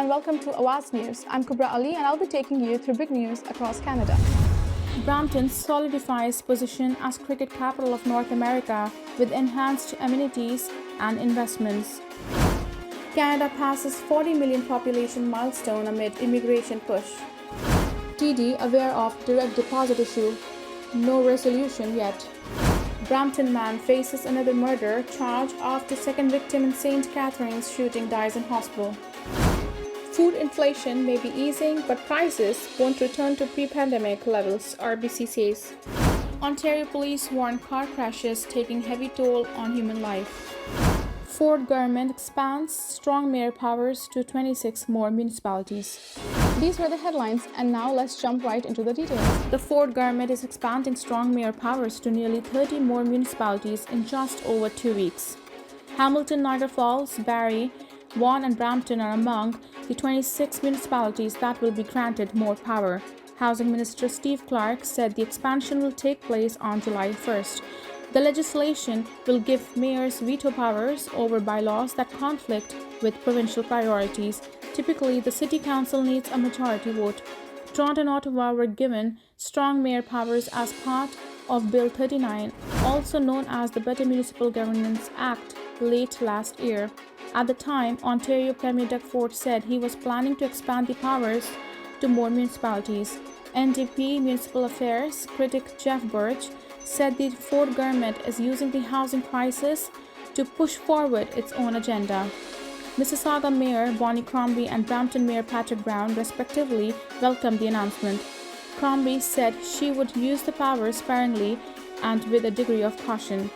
and welcome to Awaz News. I'm Kubra Ali and I'll be taking you through big news across Canada. Brampton solidifies position as cricket capital of North America with enhanced amenities and investments. Canada passes 40 million population milestone amid immigration push. TD aware of direct deposit issue, no resolution yet. Brampton man faces another murder charge after second victim in St. Catharines shooting dies in hospital. Food inflation may be easing, but prices won't return to pre-pandemic levels, RBC says. Ontario police warn car crashes taking heavy toll on human life. Ford government expands strong mayor powers to 26 more municipalities. These were the headlines, and now let's jump right into the details. The Ford government is expanding strong mayor powers to nearly 30 more municipalities in just over 2 weeks. Hamilton, Niagara Falls, Barrie, Vaughan and Brampton are among the 26 municipalities that will be granted more power. Housing Minister Steve Clark said the expansion will take place on July 1st. The legislation will give mayors veto powers over bylaws that conflict with provincial priorities. Typically, the City Council needs a majority vote. Toronto and Ottawa were given strong mayor powers as part of Bill 39, also known as the Better Municipal Governance Act, late last year. At the time, Ontario Premier Doug Ford said he was planning to expand the powers to more municipalities. NDP Municipal Affairs critic Jeff Birch said the Ford government is using the housing crisis to push forward its own agenda. Mississauga Mayor Bonnie Crombie and Brampton Mayor Patrick Brown, respectively, welcomed the announcement. Crombie said she would use the powers sparingly and with a degree of caution.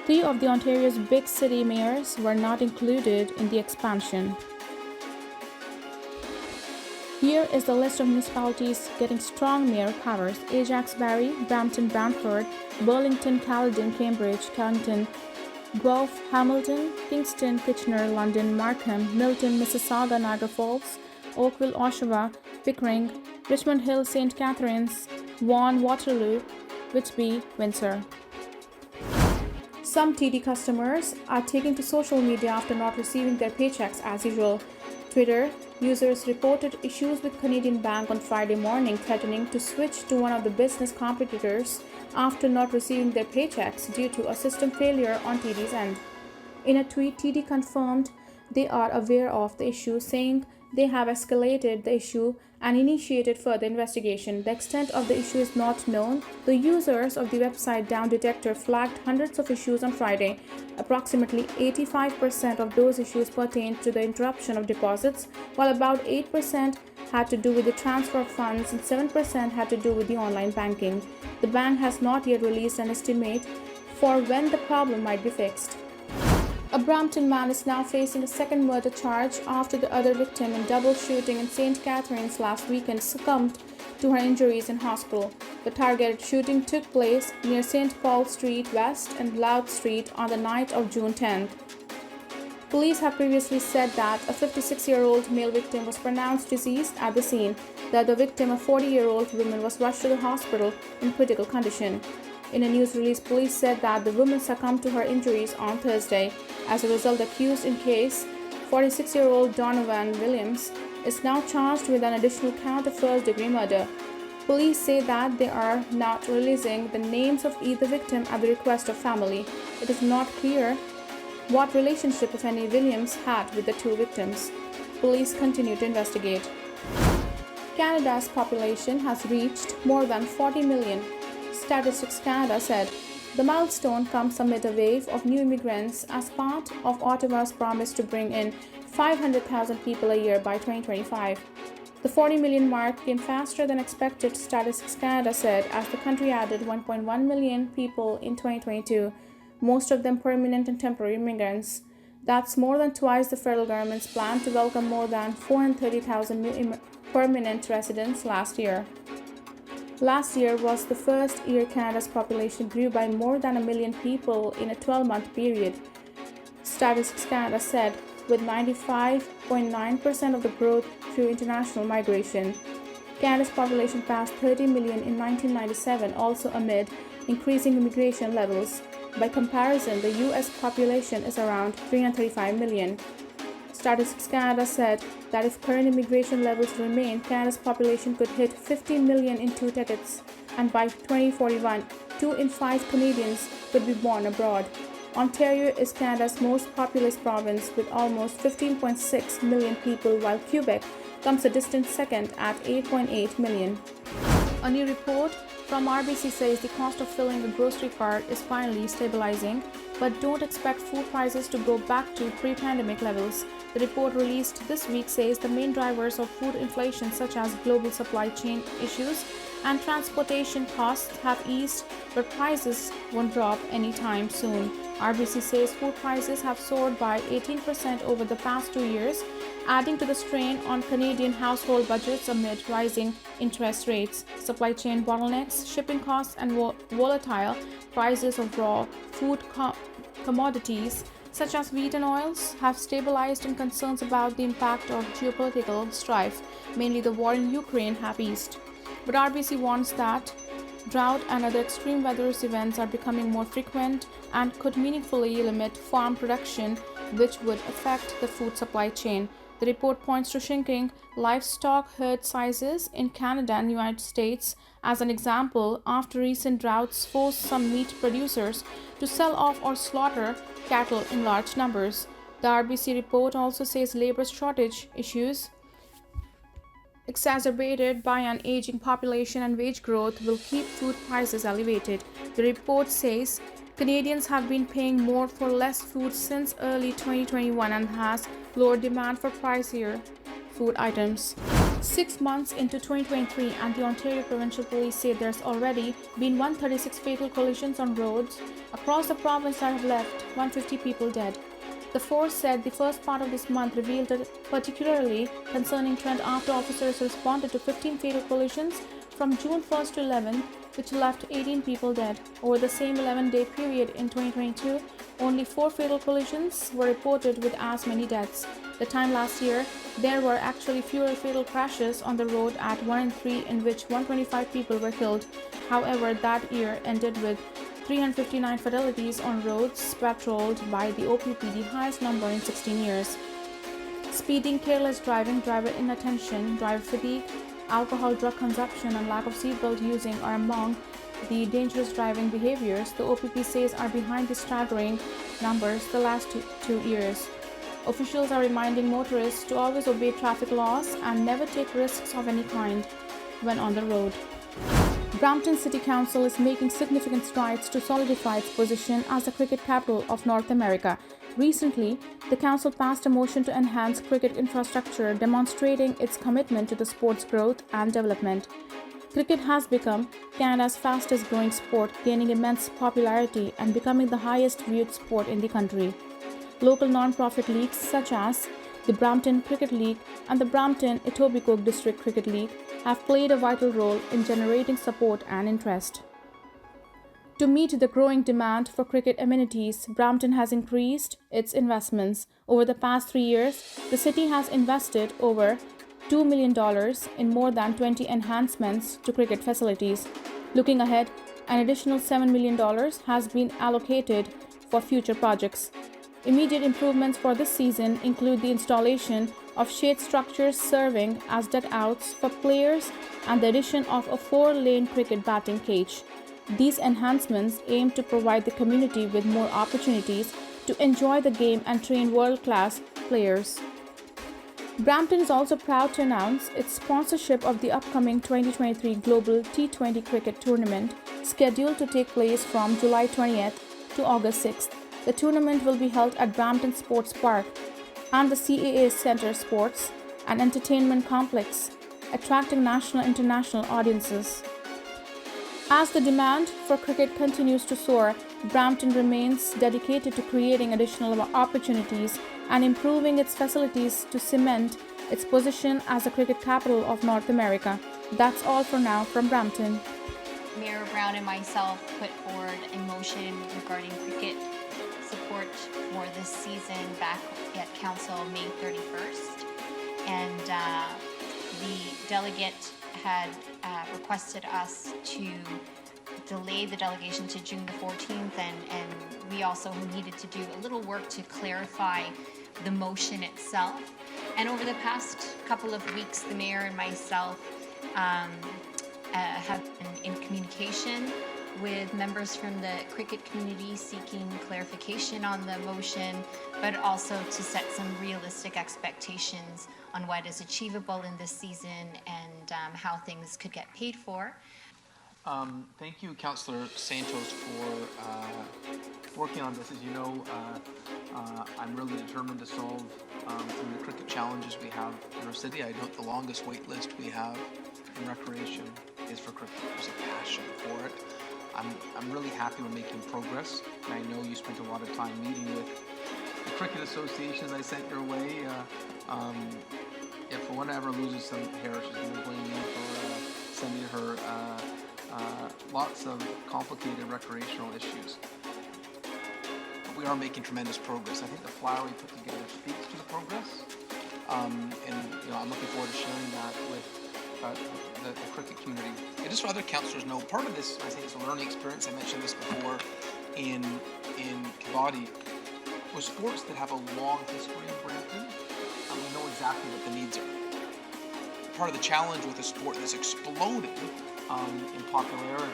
3 of the Ontario's big city mayors were not included in the expansion. Here is the list of municipalities getting strong mayor powers: Ajax, Barrie, Brampton, Brantford, Burlington, Caledon, Cambridge, Carrington, Guelph, Hamilton, Kingston, Kitchener, London, Markham, Milton, Mississauga, Niagara Falls, Oakville, Oshawa, Pickering, Richmond Hill, St. Catharines, Vaughan, Waterloo, Whitby, Windsor. Some TD customers are taking to social media after not receiving their paychecks as usual. Twitter users reported issues with Canadian Bank on Friday morning, threatening to switch to one of the business competitors after not receiving their paychecks due to a system failure on TD's end. In a tweet, TD confirmed they are aware of the issue, saying they have escalated the issue and initiated further investigation. The extent of the issue is not known. The users of the website Down Detector flagged hundreds of issues on Friday. Approximately 85% of those issues pertained to the interruption of deposits, while about 8% had to do with the transfer of funds and 7% had to do with the online banking. The bank has not yet released an estimate for when the problem might be fixed. A Brampton man is now facing a second murder charge after the other victim in double shooting in St. Catharines last weekend succumbed to her injuries in hospital. The targeted shooting took place near St. Paul Street West and Loud Street on the night of June 10th. Police have previously said that a 56-year-old male victim was pronounced deceased at the scene. The other victim, a 40-year-old woman, was rushed to the hospital in critical condition. In a news release, police said that the woman succumbed to her injuries on Thursday. As a result, the accused in case, 46-year-old Donovan Williams, is now charged with an additional count of first-degree murder. Police say that they are not releasing the names of either victim at the request of family. It is not clear what relationship, if any, Williams had with the 2 victims. Police continue to investigate. Canada's population has reached more than 40 million. Statistics Canada said the milestone comes amid a wave of new immigrants as part of Ottawa's promise to bring in 500,000 people a year by 2025. The 40 million mark came faster than expected, Statistics Canada said, as the country added 1.1 million people in 2022, most of them permanent and temporary immigrants. That's more than twice the federal government's plan to welcome more than 430,000 new permanent residents last year. Last year was the first year Canada's population grew by more than 1 million people in a 12-month period, Statistics Canada said, with 95.9% of the growth through international migration. Canada's population passed 30 million in 1997, also amid increasing immigration levels. By comparison, the U.S. population is around 335 million. Statistics Canada said that if current immigration levels remain, Canada's population could hit 15 million in 2 decades, and by 2041, 2 in 5 Canadians could be born abroad. Ontario is Canada's most populous province with almost 15.6 million people, while Quebec comes a distant second at 8.8 million. A new report from RBC says the cost of filling a grocery cart is finally stabilizing, but don't expect food prices to go back to pre-pandemic levels. The report released this week says the main drivers of food inflation, such as global supply chain issues and transportation costs, have eased, but prices won't drop anytime soon. RBC says food prices have soared by 18% over the past 2 years, adding to the strain on Canadian household budgets amid rising interest rates. Supply chain bottlenecks, shipping costs, and volatile prices of raw food commodities such as wheat and oils have stabilized, and concerns about the impact of geopolitical strife, mainly the war in Ukraine, have eased. But RBC warns that drought and other extreme weather events are becoming more frequent and could meaningfully limit farm production, which would affect the food supply chain. The report points to shrinking livestock herd sizes in Canada and the United States as an example, after recent droughts forced some meat producers to sell off or slaughter cattle in large numbers. The RBC report also says labor shortage issues, exacerbated by an aging population and wage growth, will keep food prices elevated. The report says Canadians have been paying more for less food since early 2021 and has lower demand for pricier food items. 6 months into 2023, and the Ontario Provincial Police say there's already been 136 fatal collisions on roads across the province that have left 150 people dead. The force said the first part of this month revealed a particularly concerning trend after officers responded to 15 fatal collisions from June 1st to 11th, which left 18 people dead. Over the same 11-day period in 2022, only 4 fatal collisions were reported with as many deaths. The time last year, there were actually fewer fatal crashes on the road at 1 in 3, in which 125 people were killed. However, that year ended with 359 fatalities on roads patrolled by the OPP, the highest number in 16 years. Speeding, careless driving, driver inattention, driver fatigue, alcohol, drug consumption, and lack of seatbelt using are among the dangerous driving behaviors the OPP says are behind the staggering numbers the last two years. Officials are reminding motorists to always obey traffic laws and never take risks of any kind when on the road. Brampton City Council is making significant strides to solidify its position as the cricket capital of North America. Recently, the council passed a motion to enhance cricket infrastructure, demonstrating its commitment to the sport's growth and development. Cricket has become Canada's fastest growing sport, gaining immense popularity and becoming the highest viewed sport in the country. Local non-profit leagues such as the Brampton Cricket League and the Brampton Etobicoke District Cricket League have played a vital role in generating support and interest. To meet the growing demand for cricket amenities, Brampton has increased its investments. Over the past 3 years, the city has invested over $2 million in more than 20 enhancements to cricket facilities. Looking ahead, an additional $7 million has been allocated for future projects. Immediate improvements for this season include the installation of shade structures serving as dugouts for players and the addition of a 4-lane cricket batting cage. These enhancements aim to provide the community with more opportunities to enjoy the game and train world-class players. Brampton is also proud to announce its sponsorship of the upcoming 2023 Global T20 Cricket Tournament, scheduled to take place from July 20th to August 6th. The tournament will be held at Brampton Sports Park and the CAA Centre Sports and Entertainment Complex, attracting national and international audiences. As the demand for cricket continues to soar, Brampton remains dedicated to creating additional opportunities and improving its facilities to cement its position as the cricket capital of North America. That's all for now from Brampton. Mayor Brown and myself put forward a motion regarding cricket support for this season back at Council May 31st, and the delegate had requested us to delay the delegation to June the 14th, and we also needed to do a little work to clarify the motion itself. And over the past couple of weeks, the mayor and myself have been in communication with members from the cricket community seeking clarification on the motion, but also to set some realistic expectations on what is achievable in this season and how things could get paid for. Thank you, Councillor Santos, for working on this. As you know, I'm really determined to solve some of the cricket challenges we have in our city. I note the longest wait list we have in recreation is for cricket. There's a passion for it. I'm really happy we're making progress, and I know you spent a lot of time meeting with the cricket associations I sent your way. If one ever loses some hair, she's going to blame me for sending her lots of complicated recreational issues. But we are making tremendous progress. I think the flyer we put together speaks to the progress, and I'm looking forward to sharing that with the cricket community. And just so other councillors know, part of this, I think, is a learning experience. I mentioned this before in Kabaddi, with sports that have a long history in Brampton, we know exactly what the needs are. Part of the challenge with a sport that's exploded in popularity,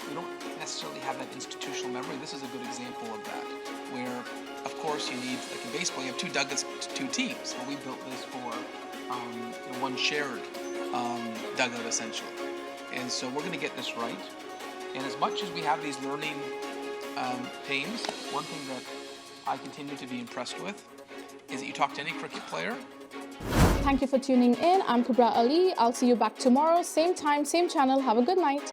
we don't necessarily have that institutional memory. This is a good example of that, where, of course, you need, like in baseball, you have two dugouts, two teams. Well, we built this for one shared dugout, essentially. And so we're going to get this right. And as much as we have these learning pains, one thing that I continue to be impressed with is that you talk to any cricket player. Thank you for tuning in. I'm Kubra Ali. I'll see you back tomorrow, same time, same channel. Have a good night.